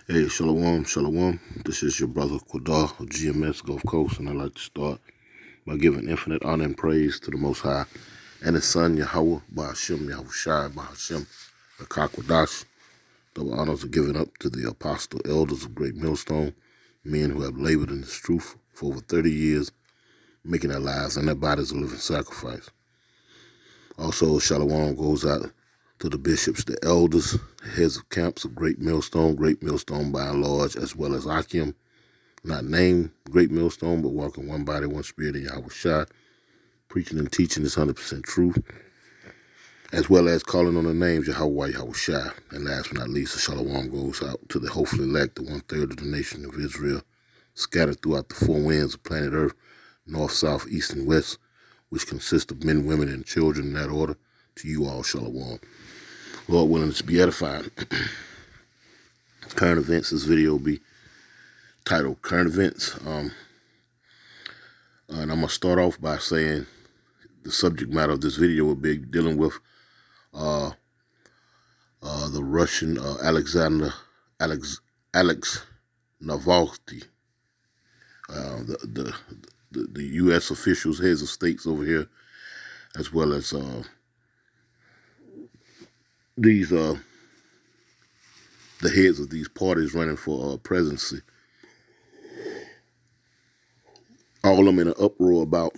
Hey, Shalom, Shalom. This is your brother Quadar of GMS Gulf Coast, and I'd like to start by giving infinite honor and praise to the Most High and His Son, Yahweh, Ba'ashem, Yahushai, Ba'ashem, Akakwadash. Double honors are given up to the apostle elders of Great Millstone, men who have labored in this truth for over 30 years, making their lives and their bodies a living sacrifice. Also, Shalom goes out to the bishops, the elders, heads of camps of Great Millstone by and large, as well as Akim, not named Great Millstone, but walking one body, one spirit in Yahushua, preaching and teaching this 100% truth, as well as calling on the names Yahweh, Yahushua. And last but not least, the Shalom goes out to the hopefully elect, the 1/3 of the nation of Israel, scattered throughout the four winds of planet Earth, north, south, east, and west, which consist of men, women, and children in that order. To you all, Shalom. Lord willing, to be edifying. Current events. This video will be titled Current Events. And I'm going to start off by saying the subject matter of this video will be dealing with the Russian Alex Navalny. The U.S. officials, heads of states over here, as well as these the heads of these parties running for presidency, all of them in an uproar about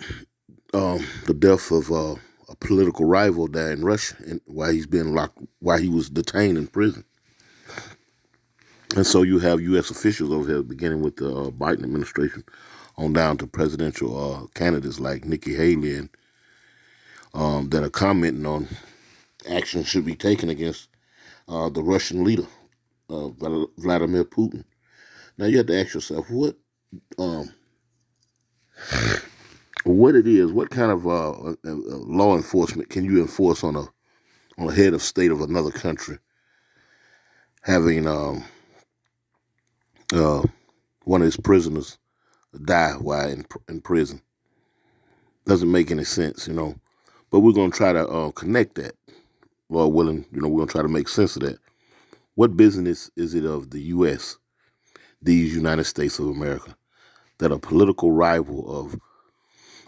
the death of a political rival there in Russia, and why he's been locked, why he was detained in prison. And so you have U.S. officials over here, beginning with the Biden administration, on down to presidential candidates like Nikki Haley, and that are commenting on action should be taken against the Russian leader, Vladimir Putin. Now you have to ask yourself what it is, what kind of law enforcement can you enforce on a head of state of another country having one of his prisoners die while in prison? Doesn't make any sense, But we're going to try to connect that, Lord willing. We're going to try to make sense of that. What business is it of the U.S., these United States of America, that a political rival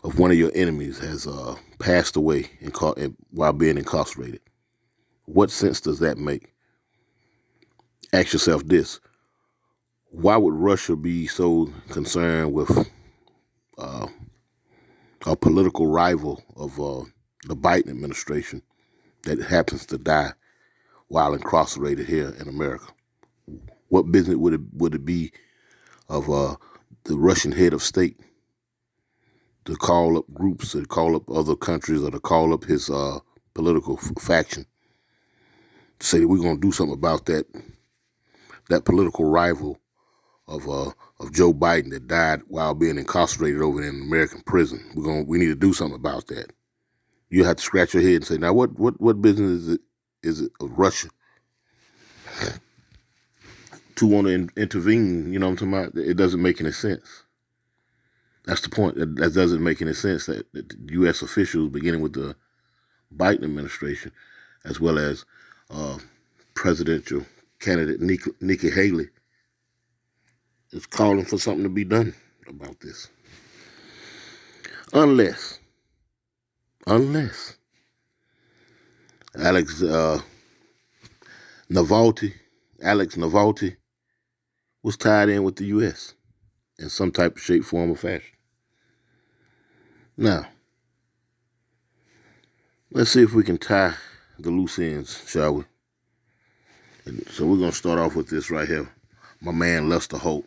of one of your enemies has passed away while being incarcerated? What sense does that make? Ask yourself this. Why would Russia be so concerned with a political rival of the Biden administration that happens to die while incarcerated here in America? What business would it be of the Russian head of state to call up groups, to call up other countries, or to call up his political faction to say that we're going to do something about that political rival of Joe Biden that died while being incarcerated over in an American prison? We need to do something about that. You have to scratch your head and say, now what business is it of Russia to want to intervene? You know what I'm talking about? It doesn't make any sense. That's the point. That doesn't make any sense that U.S. officials, beginning with the Biden administration, as well as presidential candidate Nikki Haley, is calling for something to be done about this. Unless Alex Navalny was tied in with the U.S. in some type of shape, form, or fashion. Now, let's see if we can tie the loose ends, shall we? And so we're going to start off with this right here. My man Lester Holt.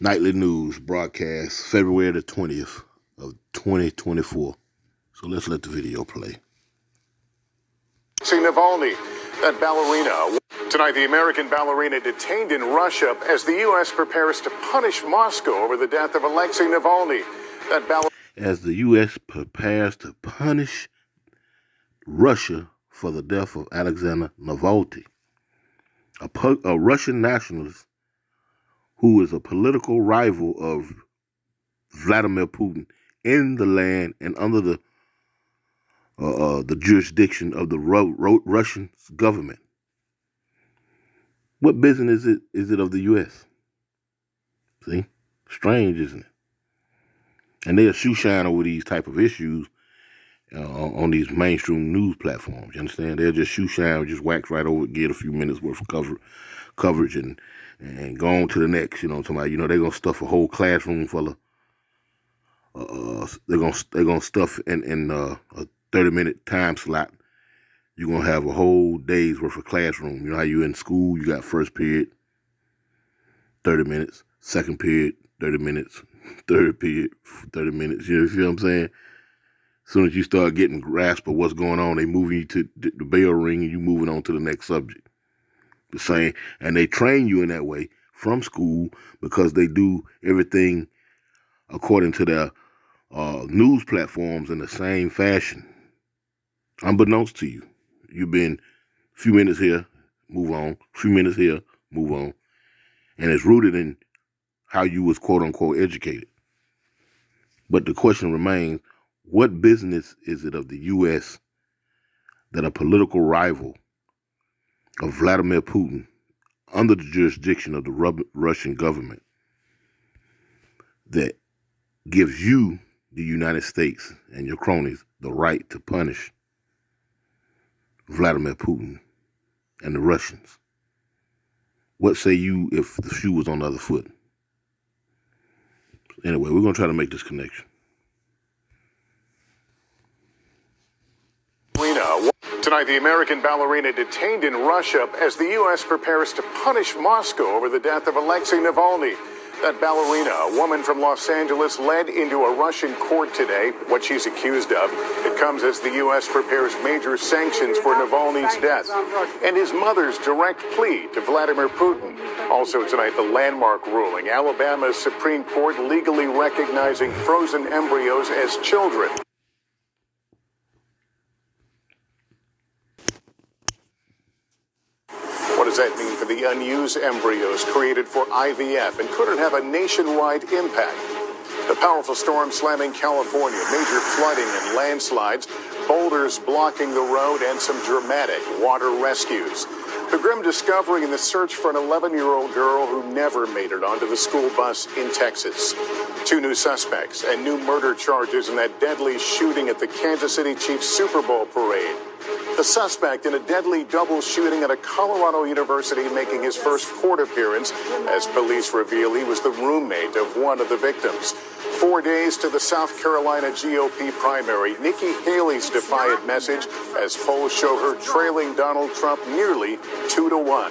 Nightly News broadcast February the 20th of 2024. So let's let the video play. See Navalny, that ballerina. Tonight, the American ballerina detained in Russia as the U.S. prepares to punish Moscow over the death of Alexei Navalny. As the U.S. prepares to punish Russia for the death of Alexander Navalny, a Russian nationalist who is a political rival of Vladimir Putin in the land and under the jurisdiction of the Russian government. What business is it of the U.S.? See? Strange, isn't it? And they'll shoe shine over these type of issues on these mainstream news platforms. You understand? They'll just shoe shine, just wax right over it, get a few minutes worth of coverage and go on to the next. You know what I'm talking about? They're gonna stuff a whole classroom full of they're gonna stuff in a 30-minute time slot. You're gonna have a whole day's worth of classroom. You know how you in school, you got first period, 30 minutes, second period, 30 minutes, third period, 30 minutes. You know what I'm saying? As soon as you start getting grasp of what's going on, they moving you to the bell ring and you moving on to the next subject. The same, and they train you in that way from school because they do everything according to their news platforms in the same fashion. Unbeknownst to you, you've been a few minutes here, move on, a few minutes here, move on, and it's rooted in how you was quote unquote educated. But the question remains, what business is it of the U.S. that a political rival of Vladimir Putin, under the jurisdiction of the Russian government, that gives you, the United States and your cronies, the right to punish Vladimir Putin and the Russians? What say you if the shoe was on the other foot? Anyway, we're going to try to make this connection. Tonight, the American ballerina detained in Russia as the U.S. prepares to punish Moscow over the death of Alexei Navalny. That ballerina, a woman from Los Angeles, led into a Russian court today. What she's accused of, it comes as the U.S. prepares major sanctions for Navalny's death and his mother's direct plea to Vladimir Putin. Also tonight, the landmark ruling, Alabama's Supreme Court legally recognizing frozen embryos as children. What does that mean for the unused embryos created for IVF, and could it have a nationwide impact? The powerful storm slamming California, major flooding and landslides, boulders blocking the road, and some dramatic water rescues. The grim discovery in the search for an 11-year-old girl who never made it onto the school bus in Texas. 2 new suspects and new murder charges in that deadly shooting at the Kansas City Chiefs Super Bowl parade. The suspect in a deadly double shooting at a Colorado university making his first court appearance, as police reveal he was the roommate of one of the victims. 4 days to the South Carolina GOP primary, Nikki Haley's defiant message as polls show her trailing Donald Trump nearly 2-1.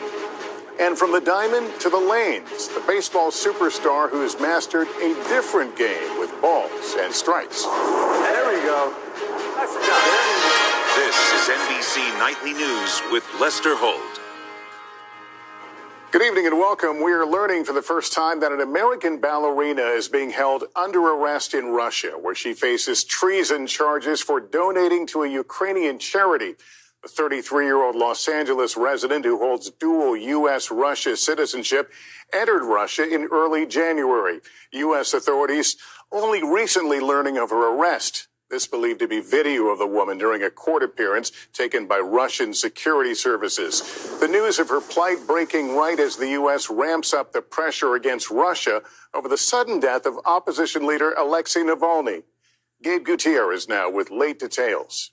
And from the diamond to the lanes, the baseball superstar who has mastered a different game with balls and strikes. There we go. I forgot. This is NBC Nightly News with Lester Holt. Good evening and welcome. We are learning for the first time that an American ballerina is being held under arrest in Russia, where she faces treason charges for donating to a Ukrainian charity. The 33-year-old Los Angeles resident who holds dual U.S.-Russia citizenship entered Russia in early January. U.S. authorities only recently learning of her arrest. This believed to be video of the woman during a court appearance taken by Russian security services. The news of her plight breaking right as the U.S. ramps up the pressure against Russia over the sudden death of opposition leader Alexei Navalny. Gabe Gutierrez now with late details.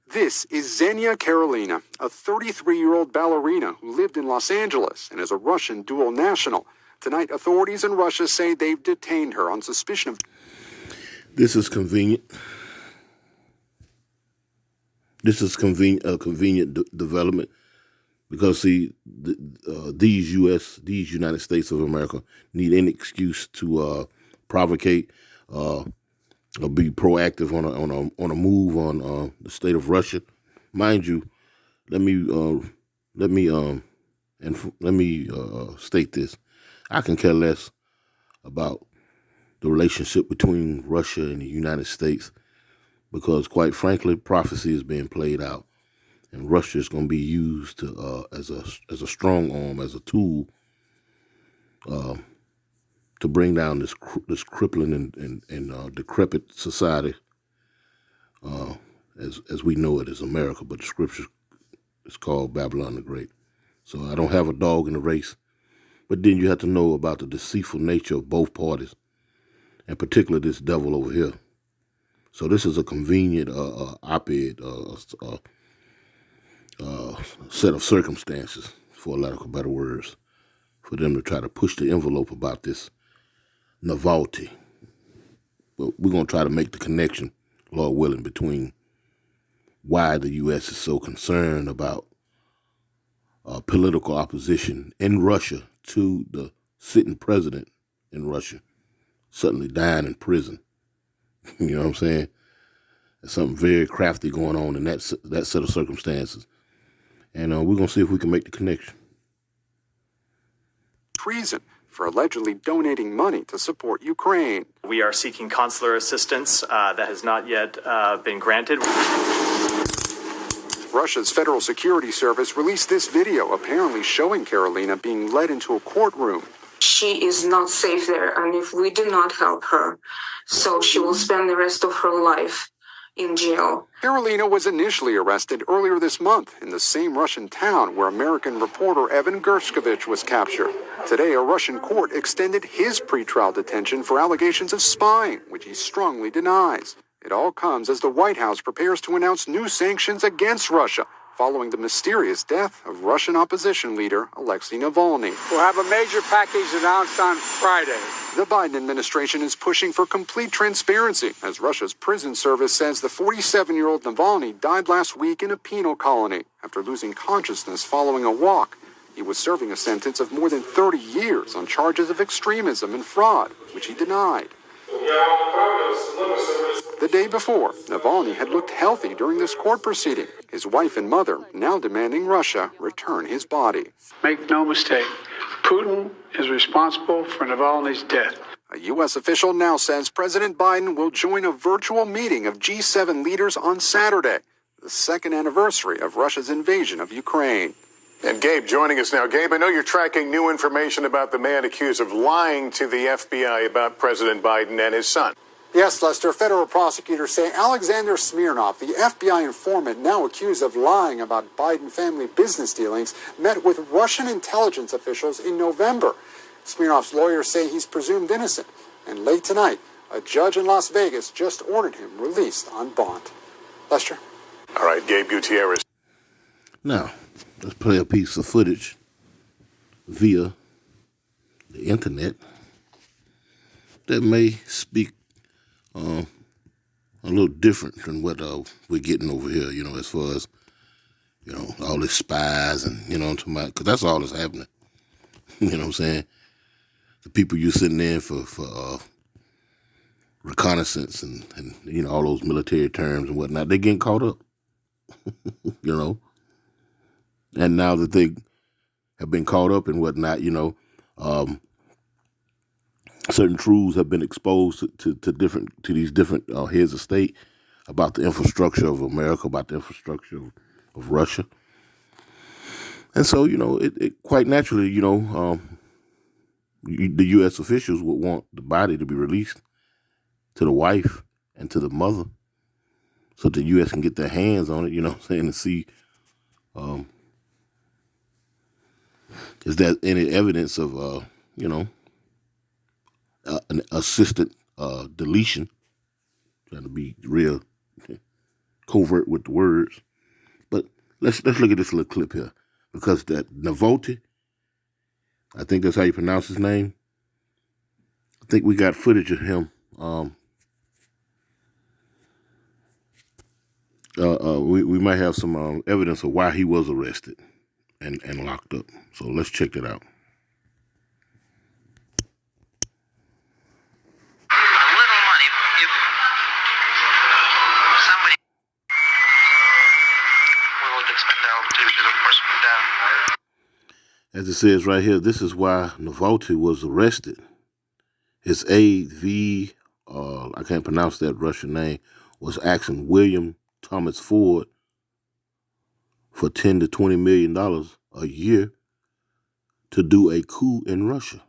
This is Xenia Karolina, a 33-year-old ballerina who lived in Los Angeles and is a Russian dual national. Tonight, authorities in Russia say they've detained her on suspicion of... This is convenient. This is a convenient development because, see, these United States of America need any excuse to provocate or be proactive on a move on the state of Russia. Mind you, let me state this: I can care less about the relationship between Russia and the United States, because quite frankly, prophecy is being played out, and Russia is going to be used to, as a strong arm, as a tool to bring down this crippling and decrepit society as we know it as America, but the scripture is called Babylon the Great. So I don't have a dog in the race. But then you have to know about the deceitful nature of both parties, and particularly this devil over here. So this is a convenient op-ed set of circumstances, for lack of better words, for them to try to push the envelope about this Navalny. But we're going to try to make the connection, Lord willing, between why the U.S. is so concerned about political opposition in Russia to the sitting president in Russia suddenly dying in prison. You know what I'm saying? There's something very crafty going on in that set of circumstances. And we're going to see if we can make the connection. Treason for allegedly donating money to support Ukraine. We are seeking consular assistance that has not yet been granted. Russia's Federal Security Service released this video apparently showing Karolina being led into a courtroom. She is not safe there, and if we do not help her, so she will spend the rest of her life in jail. Karolina was initially arrested earlier this month in the same Russian town where American reporter Evan Gershkovich was captured. Today, a Russian court extended his pretrial detention for allegations of spying, which he strongly denies. It all comes as the White House prepares to announce new sanctions against Russia following the mysterious death of Russian opposition leader Alexei Navalny. We'll have a major package announced on Friday. The Biden administration is pushing for complete transparency as Russia's prison service says the 47-year-old Navalny died last week in a penal colony after losing consciousness following a walk. He was serving a sentence of more than 30 years on charges of extremism and fraud, which he denied. The day before, Navalny had looked healthy during this court proceeding. His wife and mother now demanding Russia return his body. Make no mistake, Putin is responsible for Navalny's death. A U.S. official now says President Biden will join a virtual meeting of G7 leaders on Saturday, the second anniversary of Russia's invasion of Ukraine. And Gabe joining us now. Gabe, I know you're tracking new information about the man accused of lying to the FBI about President Biden and his son. Yes, Lester, federal prosecutors say Alexander Smirnov, the FBI informant now accused of lying about Biden family business dealings, met with Russian intelligence officials in November. Smirnov's lawyers say he's presumed innocent. And late tonight, a judge in Las Vegas just ordered him released on bond. Lester? All right, Gabe Gutierrez. Now, let's play a piece of footage via the internet that may speak a little different than what we're getting over here, as far as, all these spies and, what I'm talking about, because that's all that's happening. You know what I'm saying? The people you're sitting in for reconnaissance and, all those military terms and whatnot, they're getting caught up, And now that they have been caught up and whatnot, certain truths have been exposed to these different heads of state about the infrastructure of America, about the infrastructure of Russia. And so, it quite naturally, the U.S. officials would want the body to be released to the wife and to the mother so the U.S. can get their hands on it, and see is there any evidence of, an assisted deletion, trying to be real covert with the words. But let's look at this little clip here, because that Navalny, I think that's how you pronounce his name. I think we got footage of him. We might have some evidence of why he was arrested and locked up. So let's check that out. As it says right here, this is why Navalny was arrested. His aide, I can't pronounce that Russian name, was asking William Thomas Ford for $10 to $20 million a year to do a coup in Russia.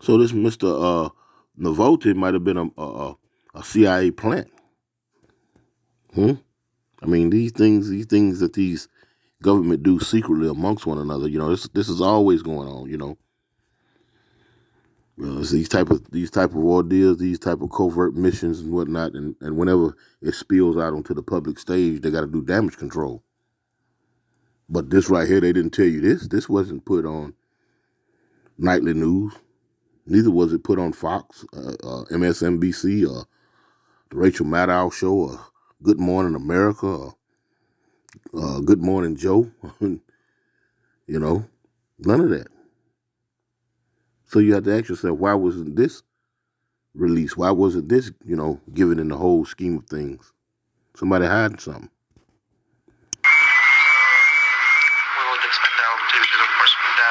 So this Mr. Navalny might have been a CIA plant. I mean, these things that these government do secretly amongst one another. This is always going on. It's these type of ordeals, these type of covert missions and whatnot, and whenever it spills out onto the public stage, they got to do damage control. But this right here, they didn't tell you this. This wasn't put on nightly news. Neither was it put on Fox, MSNBC, or the Rachel Maddow show, or Good Morning America, or Good Morning Joe. None of that. So you have to ask yourself, why wasn't this released? Why wasn't this, given in the whole scheme of things? Somebody hiding something. We will expand our activities, of course, with a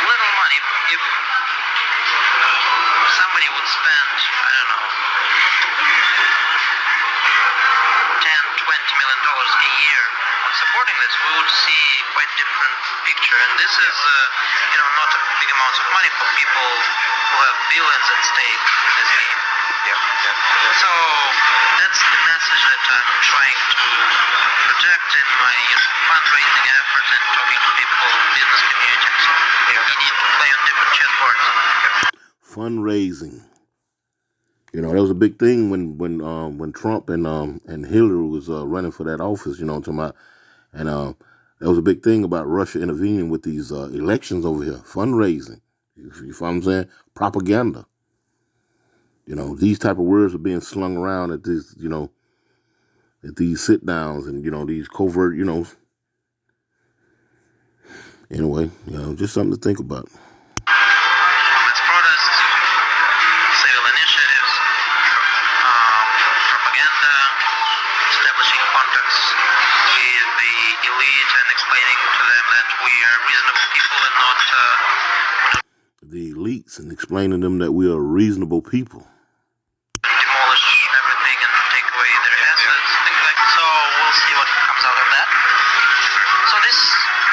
little money. If somebody would spend, I don't know, $10, $20 million a year on supporting this, we would see quite a different picture. And this is, not a big amount of money for people who have billions at stake in this game. So that's the message that I'm trying to project in my fundraising efforts and talking to people, business communities. You need to play on different chessboards. Fundraising. That was a big thing when Trump and Hillary was running for that office. Talking about, and that was a big thing about Russia intervening with these elections over here. Fundraising. You know what I'm saying? Propaganda. These type of words are being slung around at these, at these sit downs and these covert, Anyway, just something to think about. Let's protest, civil initiatives, propaganda, establishing contacts with the elite and explaining to them that we are reasonable people and not the elites, and explaining to them that we are reasonable people. demolish everything and take away their assets, things like that. So we'll see what comes out of that. So this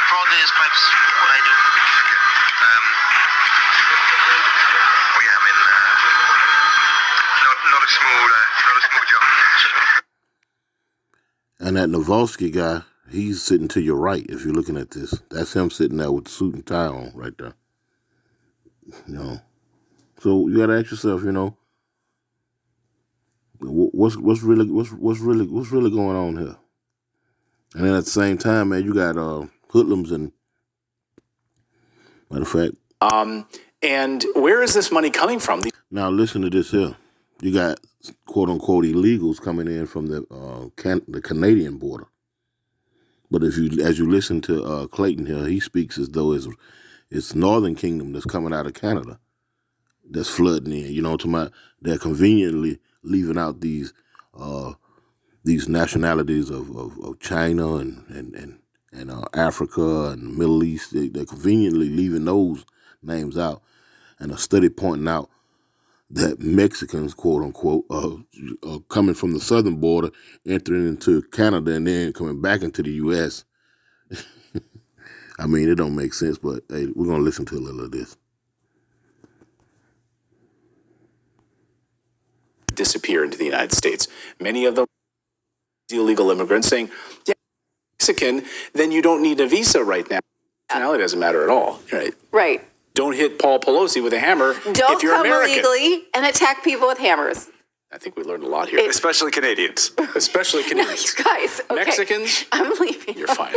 broadly describes what I do. Not a small job. And that Navalny guy, he's sitting to your right if you're looking at this. That's him sitting there with the suit and tie on right there. So you gotta ask yourself, what's really going on here? And then at the same time, man, you got hoodlums and, matter of fact. And where is this money coming from? Now listen to this here. You got quote unquote illegals coming in from the Canadian border. But as you listen to Clayton here, he speaks as though it's Northern Kingdom that's coming out of Canada that's flooding in. They're conveniently leaving out these nationalities of China and Africa and the Middle East. They're conveniently leaving those names out. And a study pointing out that Mexicans, quote unquote, are coming from the southern border, entering into Canada, and then coming back into the U.S. I mean, it don't make sense, but hey, we're going to listen to a little of this. Disappear into the United States. Many of them illegal immigrants saying, yeah, Mexican, then you don't need a visa right now. Nationality doesn't matter at all. Right. Don't hit Paul Pelosi with a hammer Don't if you're come American. illegally and attack people with hammers. I think we learned a lot here. Especially Canadians. Especially Canadians. Guys, okay. Mexicans, I'm leaving. you're fine.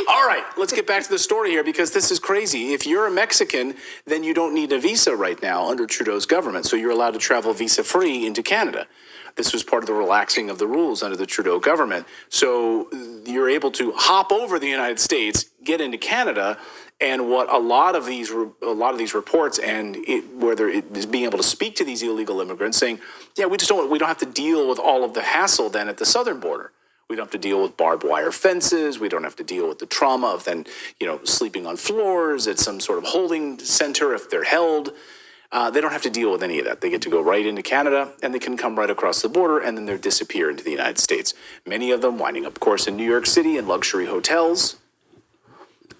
All right, let's get back to the story here because this is crazy. If you're a Mexican, then you don't need a visa right now under Trudeau's government. So you're allowed to travel visa-free into Canada. This was part of the relaxing of the rules under the Trudeau government. So you're able to hop over the United States, get into Canada, and what a lot of these reports and whether it is being able to speak to these illegal immigrants saying, yeah, we don't have to deal with all of the hassle then at the southern border. We don't have to deal with barbed wire fences. We don't have to deal with the trauma of then, sleeping on floors at some sort of holding center if they're held. They don't have to deal with any of that. They get to go right into Canada, and they can come right across the border, and then they disappear into the United States. Many of them winding up, of course, in New York City in luxury hotels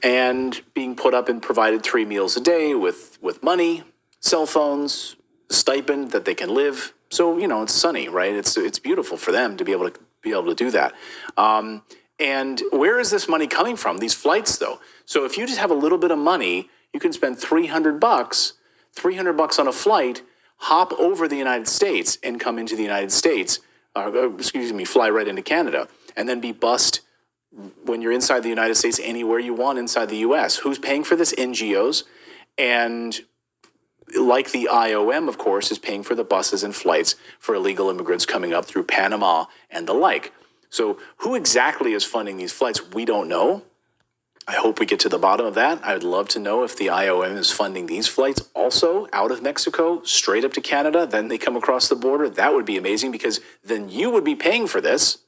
and being put up and provided 3 meals a day with money, cell phones, stipend that they can live. So, it's sunny, right? It's beautiful for them to be able to do that. And where is this money coming from? These flights, though. So if you just have a little bit of money, you can spend $300 on a flight, hop over the United States and come into the United States, fly right into Canada, and then be bussed when you're inside the United States anywhere you want inside the U.S. Who's paying for this? NGOs. And like the IOM, of course, is paying for the buses and flights for illegal immigrants coming up through Panama and the like. So who exactly is funding these flights? We don't know. I hope we get to the bottom of that. I would love to know if the IOM is funding these flights also out of Mexico, straight up to Canada, then they come across the border. That would be amazing, because then you would be paying for this.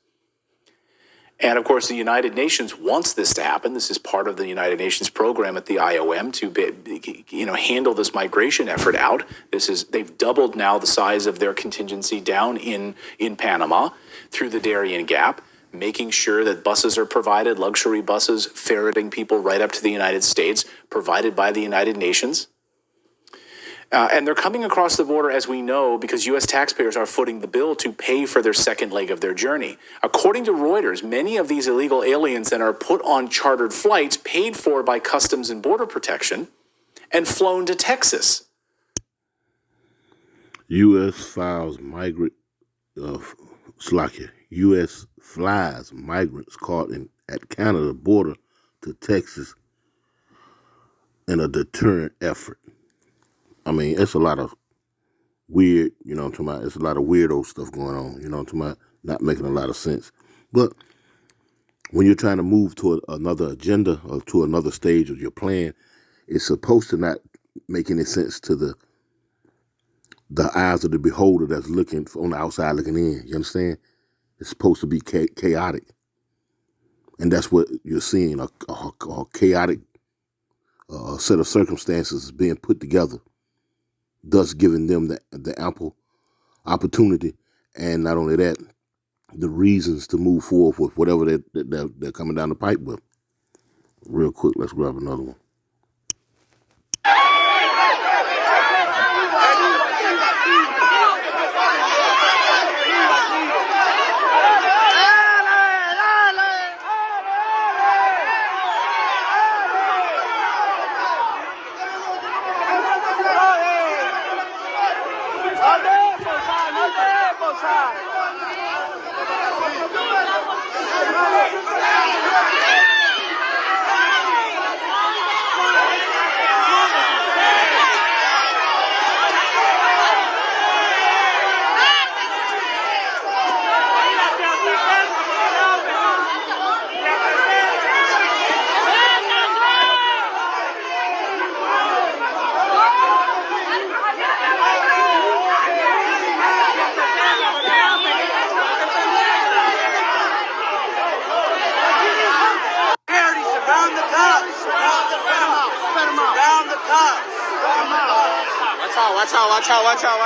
And of course, the United Nations wants this to happen. This is part of the United Nations program at the IOM to handle this migration effort out. They've doubled now the size of their contingency down in Panama through the Darien Gap, making sure that buses are provided, luxury buses ferreting people right up to the United States, provided by the United Nations. And they're coming across the border, as we know, because U.S. taxpayers are footing the bill to pay for their second leg of their journey. According to Reuters, many of these illegal aliens then are put on chartered flights paid for by Customs and Border Protection and flown to Texas. U.S. flies migrants caught at Canada border to Texas in a deterrent effort. I mean, it's a lot of weird, it's a lot of weirdo stuff going on, not making a lot of sense. But when you're trying to move to another agenda or to another stage of your plan, it's supposed to not make any sense to the eyes of the beholder that's looking on the outside looking in. You understand? It's supposed to be chaotic. And that's what you're seeing, a chaotic set of circumstances being put together, thus giving them the ample opportunity, and not only that, the reasons to move forward with whatever they're coming down the pipe with. Real quick, let's grab another one. Watch out. Let's go.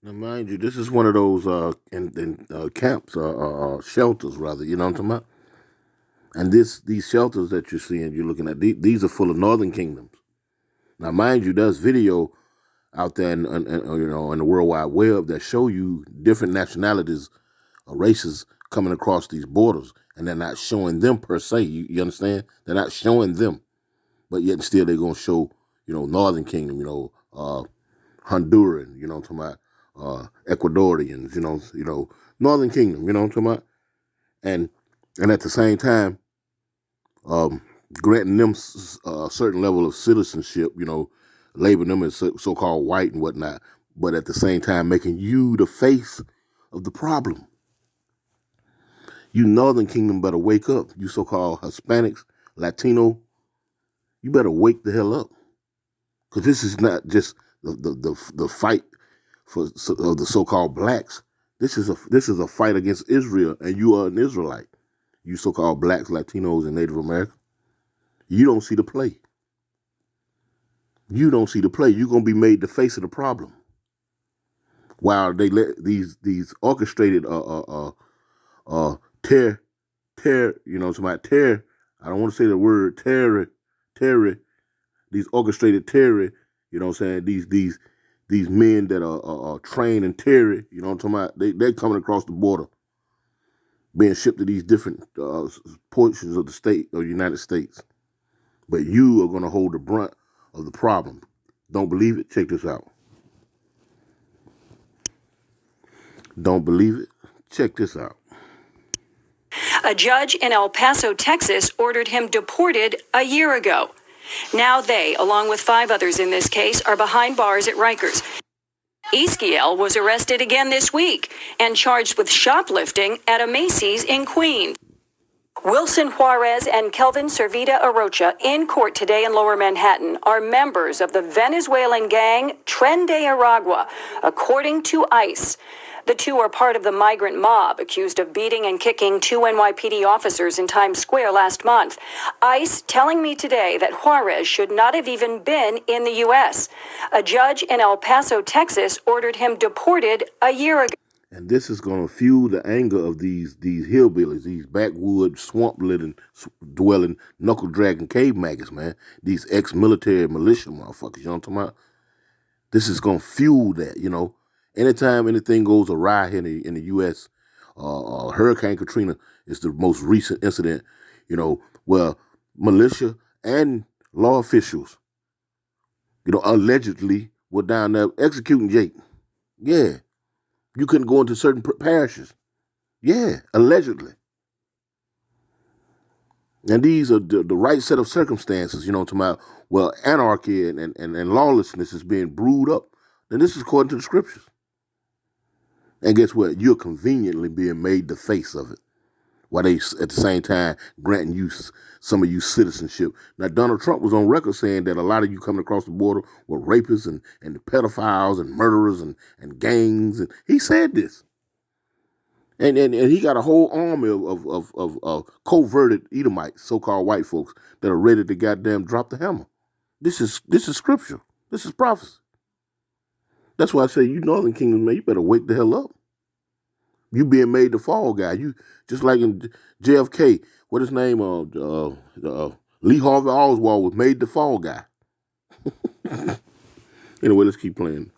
Now, mind you, this is one of those camps, shelters, rather. You know what I'm talking about? And these shelters that you're seeing, you're looking at, these are full of Northern Kingdoms. Now, mind you, there's video out there in the World Wide Web that show you different nationalities or races coming across these borders, and they're not showing them per se. You understand? They're not showing them, but yet still they're gonna show Northern Kingdom, Honduran, you know what I'm talking about, Ecuadorians, Northern Kingdom, you know what I'm talking about, and at the same time, granting them a certain level of citizenship, labeling them as so-called white and whatnot, but at the same time making you the face of the problem. You Northern Kingdom better wake up. You so-called Hispanics, Latino, you better wake the hell up, because this is not just the fight of the so-called blacks. This is a fight against Israel, and you are an Israelite. you so-called blacks, Latinos, and Native Americans, you don't see the play. You don't see the play. You're going to be made the face of the problem. While they let these orchestrated terror, I don't want to say the word terror, these orchestrated terror, you know what I'm saying, these men that are trained in terror, you know what I'm talking about, they're coming across the border, being shipped to these different portions of the state of the United States. But you are going to hold the brunt of the problem. Don't believe it? Check this out. Don't believe it? Check this out. A judge in El Paso, Texas, ordered him deported a year ago. Now they, along with 5 others in this case, are behind bars at Rikers. Eskiel was arrested again this week and charged with shoplifting at a Macy's in Queens. Wilson Juarez and Kelvin Servita Arocha in court today in Lower Manhattan are members of the Venezuelan gang Tren de Aragua, according to ICE. The 2 are part of the migrant mob accused of beating and kicking 2 NYPD officers in Times Square last month. ICE telling me today that Juarez should not have even been in the U.S. A judge in El Paso, Texas, ordered him deported a year ago. And this is going to fuel the anger of these hillbillies, these backwood, swamp-living, dwelling, knuckle-dragging cave maggots, man. These ex-military militia motherfuckers, you know what I'm talking about? This is going to fuel that, you know. Anytime anything goes awry here in the U.S., Hurricane Katrina is the most recent incident, you know, where militia and law officials, you know, allegedly were down there executing Jake. Yeah. You couldn't go into certain parishes. Yeah, allegedly. And these are the right set of circumstances, you know what I'm talking about, well, anarchy and lawlessness is being brewed up. Then this is according to the scriptures. And guess what? You're conveniently being made the face of it, while they, at the same time, granting you, some of you, citizenship. Now, Donald Trump was on record saying that a lot of you coming across the border were rapists and pedophiles and murderers and gangs. And he said this. And he got a whole army of coverted Edomites, so-called white folks, that are ready to goddamn drop the hammer. This is scripture. This is prophecy. That's why I say, you Northern Kingdom, man, you better wake the hell up. You being made the fall guy. You just like in JFK, what his name? Lee Harvey Oswald was made the fall guy. Anyway, let's keep playing.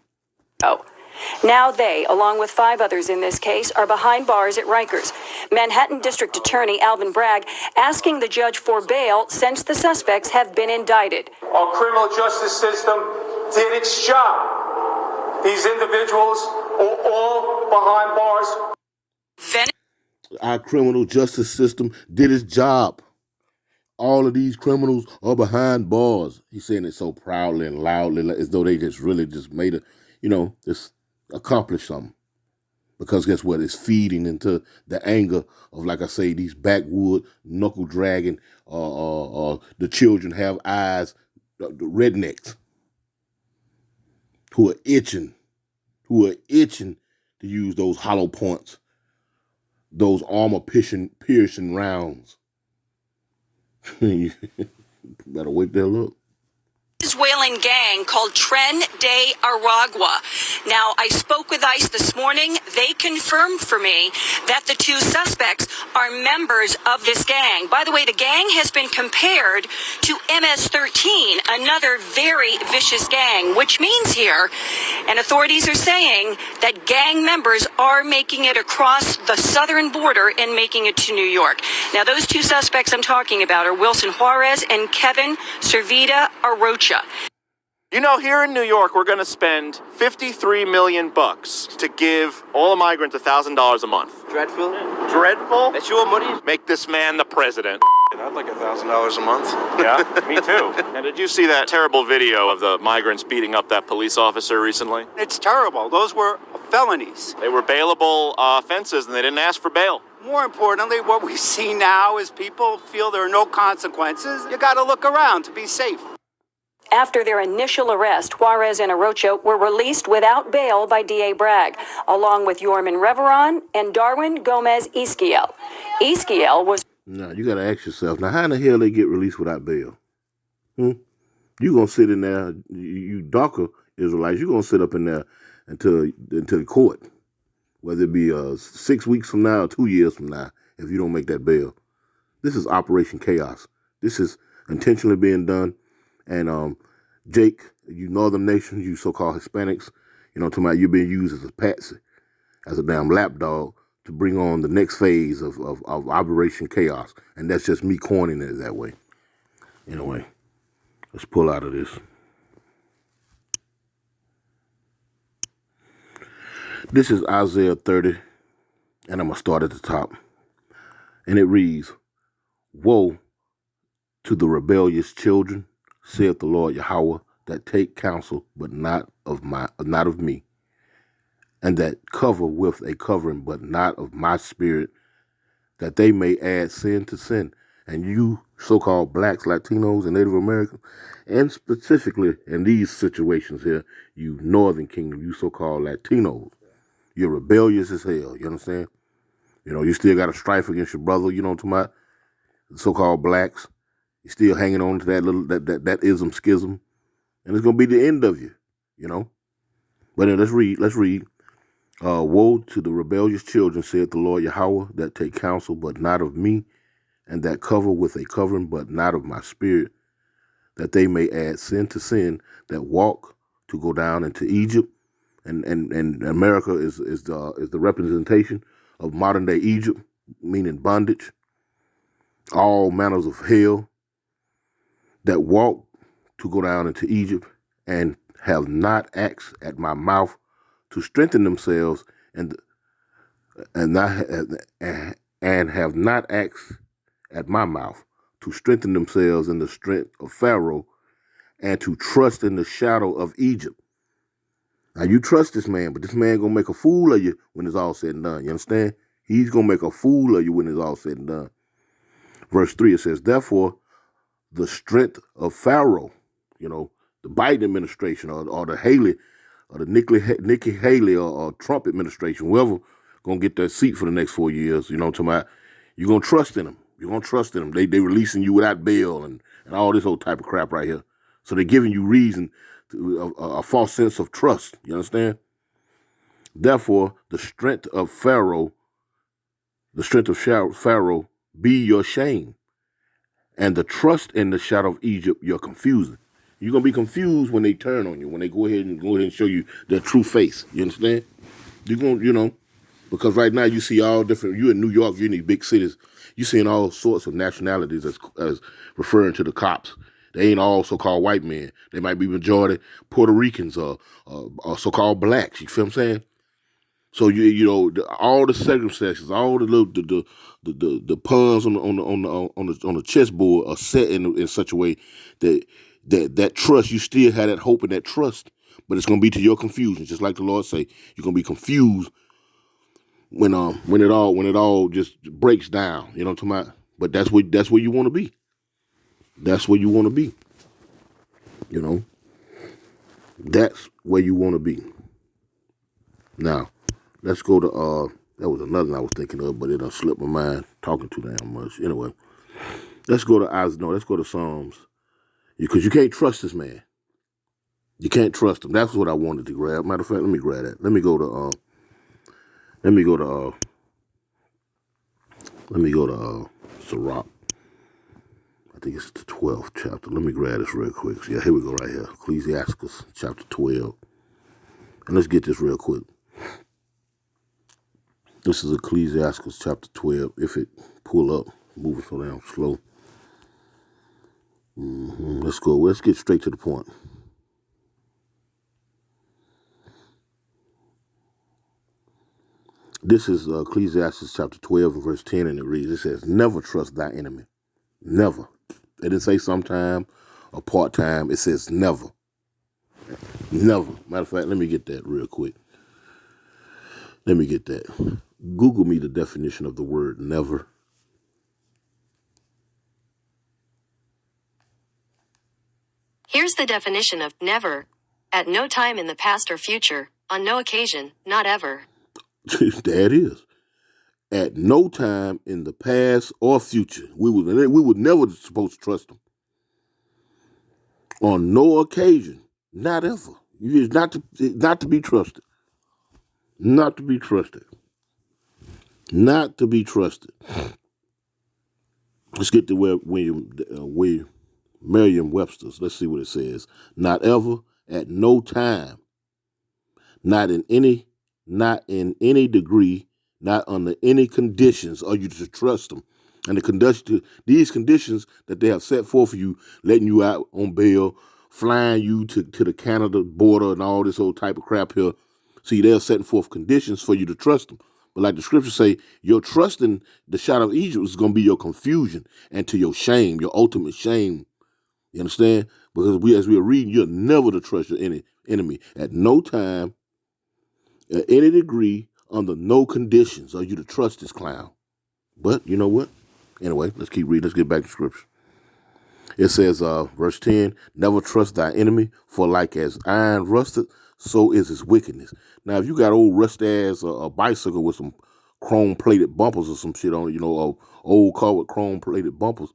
Now they, along with 5 others in this case, are behind bars at Rikers. Manhattan District Attorney Alvin Bragg asking the judge for bail since the suspects have been indicted. Our criminal justice system did its job. These individuals are all behind bars. Our criminal justice system did its job. All of these criminals are behind bars. He's saying it so proudly and loudly, as though they just really just made it, you know, just accomplished something. Because guess what? It's feeding into the anger of, like I say, these backwood, knuckle-dragging, the children have eyes, the rednecks, who are itching to use those hollow points, those armor-piercing rounds. You better wake the hell up. Venezuelan gang called Tren de Aragua. Now, I spoke with ICE this morning. They confirmed for me that the 2 suspects are members of this gang. By the way, the gang has been compared to MS-13, another very vicious gang, which means here, and authorities are saying that gang members are making it across the southern border and making it to New York. Now, those 2 suspects I'm talking about are Wilson Juarez and Kevin Servita Arocha. You know, here in New York, we're going to spend $53 million to give all the migrants $1,000 a month. Dreadful. Dreadful? That's your money. Make this man the president. I'd like $1,000 a month. Yeah, me too. Now, did you see that terrible video of the migrants beating up that police officer recently? It's terrible. Those were felonies. They were bailable offenses, and they didn't ask for bail. More importantly, what we see now is people feel there are no consequences. You got to look around to be safe. After their initial arrest, Juarez and Arocha were released without bail by D.A. Bragg, along with Yorman Reveron and Darwin Gomez Eskiel. Eskiel was... Now, you got to ask yourself, now, how in the hell they get released without bail? You going to sit in there, you darker Israelites, you're going to sit up in there until the court, whether it be 6 weeks from now or 2 years from now, if you don't make that bail. This is Operation Chaos. This is intentionally being done. And Jake, you northern nations, you so-called Hispanics, talking about you being used as a patsy, as a damn lapdog to bring on the next phase of Operation Chaos. And that's just me coining it that way. Anyway, let's pull out of this. This is Isaiah 30, and I'm going to start at the top. And it reads, "Woe to the rebellious children, saith the Lord Yahweh, that take counsel, but not of me, and that cover with a covering, but not of my spirit, that they may add sin to sin." And you so-called blacks, Latinos, and Native Americans, and specifically in these situations here, you Northern Kingdom, you so-called Latinos, you're rebellious as hell, you understand? You still got a strife against your brother, to my so-called blacks. You're still hanging on to that little, that ism schism. And it's going to be the end of you, But then let's read. "Woe to the rebellious children, saith the Lord Yahweh, that take counsel, but not of me, and that cover with a covering, but not of my spirit, that they may add sin to sin, that walk to go down into Egypt." And America is the representation of modern day Egypt, meaning bondage, all manners of hell, that walk to go down into Egypt, and have not acts at my mouth to strengthen themselves, and have not acts at my mouth to strengthen themselves in the strength of Pharaoh, and to trust in the shadow of Egypt. Now you trust this man, but this man gonna make a fool of you when it's all said and done. You understand? He's gonna make a fool of you when it's all said and done. Verse 3, it says, "Therefore, the strength of Pharaoh," the Biden administration or the Haley or the Nikki Haley or Trump administration, whoever gonna get that seat for the next 4 years, you're gonna trust in them. You're gonna trust in them. They releasing you without bail and all this old type of crap right here. So they're giving you reason to a false sense of trust. You understand? "Therefore, the strength of Pharaoh be your shame, and the trust in the shadow of Egypt your confusion." You're going to be confused when they turn on you, when they go ahead and show you their true face. You understand? You're going, because right now you see all different, you're in New York, you're in these big cities, you're seeing all sorts of nationalities as referring to the cops. They ain't all so-called white men. They might be majority Puerto Ricans or so-called blacks. You feel what I'm saying? So all the circumstances, all the little the pawns on the chessboard are set in such a way that trust, you still have that hope and that trust, but it's gonna be to your confusion, just like the Lord say. You're gonna be confused when it all just breaks down. You know what I'm talking about? But that's where you want to be. That's where you want to be. That's where you want to be. Now, let's go to that was another one I was thinking of, but it done slipped my mind talking too damn much. Anyway, let's go to Psalms. Because you can't trust this man. You can't trust him. That's what I wanted to grab. Matter of fact, let me grab that. Let me go to Sirach. I think it's the 12th chapter. Let me grab this real quick. Yeah, here we go right here. Ecclesiastes chapter 12. And let's get this real quick. This is Ecclesiastes chapter 12. If it pull up, moving so damn slow. Let's go. Let's get straight to the point. This is Ecclesiastes chapter 12 and verse 10, and it reads, it says, "Never trust thy enemy." Never. It didn't say sometime or part-time. It says never. Never. Matter of fact, let me get that real quick. Let me get that. Google me the definition of the word never. Here's the definition of never. At no time in the past or future, on no occasion, not ever. There it is. at no time in the past or future. We would never supposed to trust them. On no occasion, not ever. It's not to be trusted. Not to be trusted. Not to be trusted. Let's get to Merriam-Webster's. Let's see what it says. Not ever, at no time, not in any degree, not under any conditions are you to trust them. And these conditions that they have set forth for you, letting you out on bail, flying you to the Canada border and all this old type of crap here. See, they're setting forth conditions for you to trust them. But like the scriptures say, your trust in the shadow of Egypt is going to be your confusion and to your shame, your ultimate shame. You understand? Because as we are reading, you're never to trust your enemy. At no time, at any degree, under no conditions are you to trust this clown. But you know what? Anyway, let's keep reading. Let's get back to scripture. It says, verse 10, never trust thy enemy, for like as iron rusted, so is his wickedness. Now, if you got old rust-ass a bicycle with some chrome-plated bumpers or some shit on it, a old car with chrome-plated bumpers,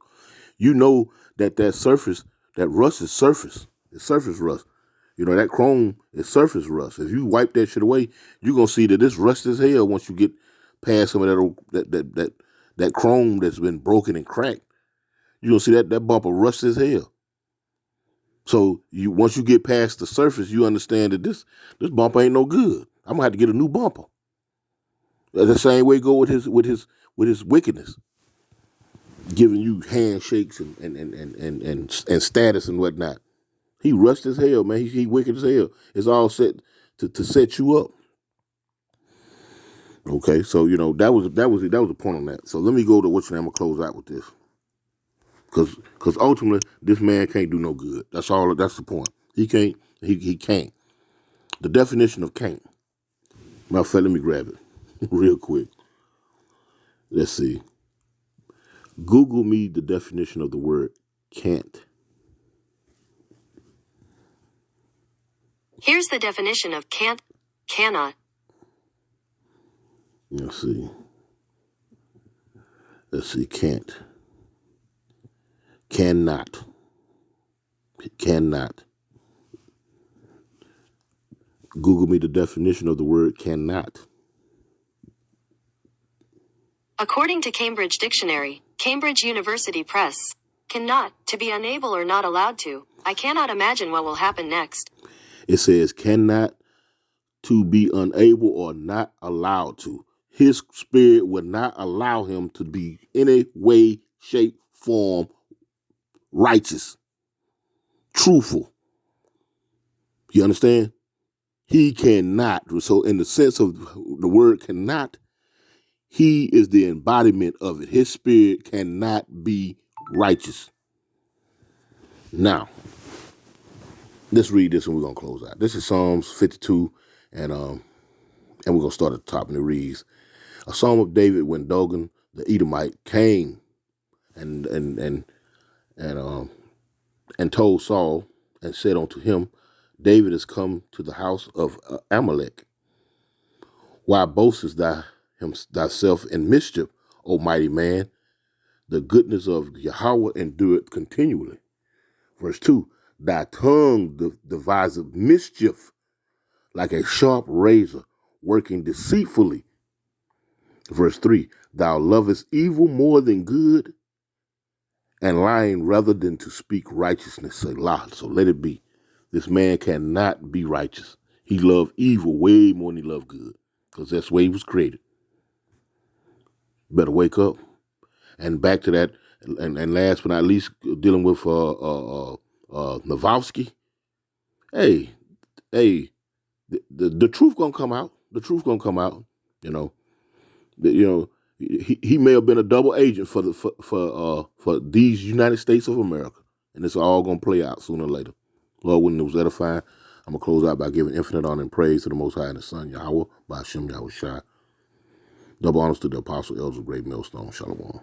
you know that surface, that rust is surface. It's surface rust. That chrome is surface rust. If you wipe that shit away, you're going to see that it's rust as hell once you get past some of that chrome that's been broken and cracked. You're going to see that bumper rust as hell. So once you get past the surface, you understand that this bumper ain't no good. I'm going to have to get a new bumper. The same way go with his wickedness. Giving you handshakes and status and whatnot. He rushed as hell, man. He wicked as hell. It's all set to set you up. Okay, so that was a point on that. So let me go to I'm gonna close out with this. Because ultimately this man can't do no good. That's the point. He can't. He can't. The definition of can't. Matter of fact, let me grab it real quick. Let's see. Google me the definition of the word can't. Here's the definition of can't, cannot. Let's see, can't. Cannot. Cannot. Google me the definition of the word cannot. According to Cambridge Dictionary, Cambridge University Press, cannot, to be unable or not allowed to. I cannot imagine what will happen next. It says cannot, to be unable or not allowed to. His spirit would not allow him to be in a way, shape, form, righteous, truthful. You understand? He cannot. So in the sense of the word cannot, he is the embodiment of it. His spirit cannot be righteous. Now, let's read this and we're going to close out. This is Psalms 52, and we're going to start at the top, and it reads, a psalm of David when Dogon the Edomite came and told Saul and said unto him, David is come to the house of Amalek. Why boastest thyself in mischief, O mighty man? The goodness of Yahweh endureth continually. Verse 2, thy tongue deviseth mischief like a sharp razor, working deceitfully. Verse 3, thou lovest evil more than good, and lying rather than to speak righteousness. Selah. So let it be. This man cannot be righteous. He loved evil way more than he loved good, because that's the way he was created. Better wake up. And back to that, and last but not least, dealing with Navalsky. Hey, the truth gonna come out. The truth gonna come out. He may have been a double agent for these United States of America, and it's all gonna play out sooner or later. Lord, when it was edifying, I'm gonna close out by giving infinite honor and praise to the Most High and His Son Yahweh by Hashem Yahweh Shai. Double honors to the Apostle Elders of Great Millstone. Shalom.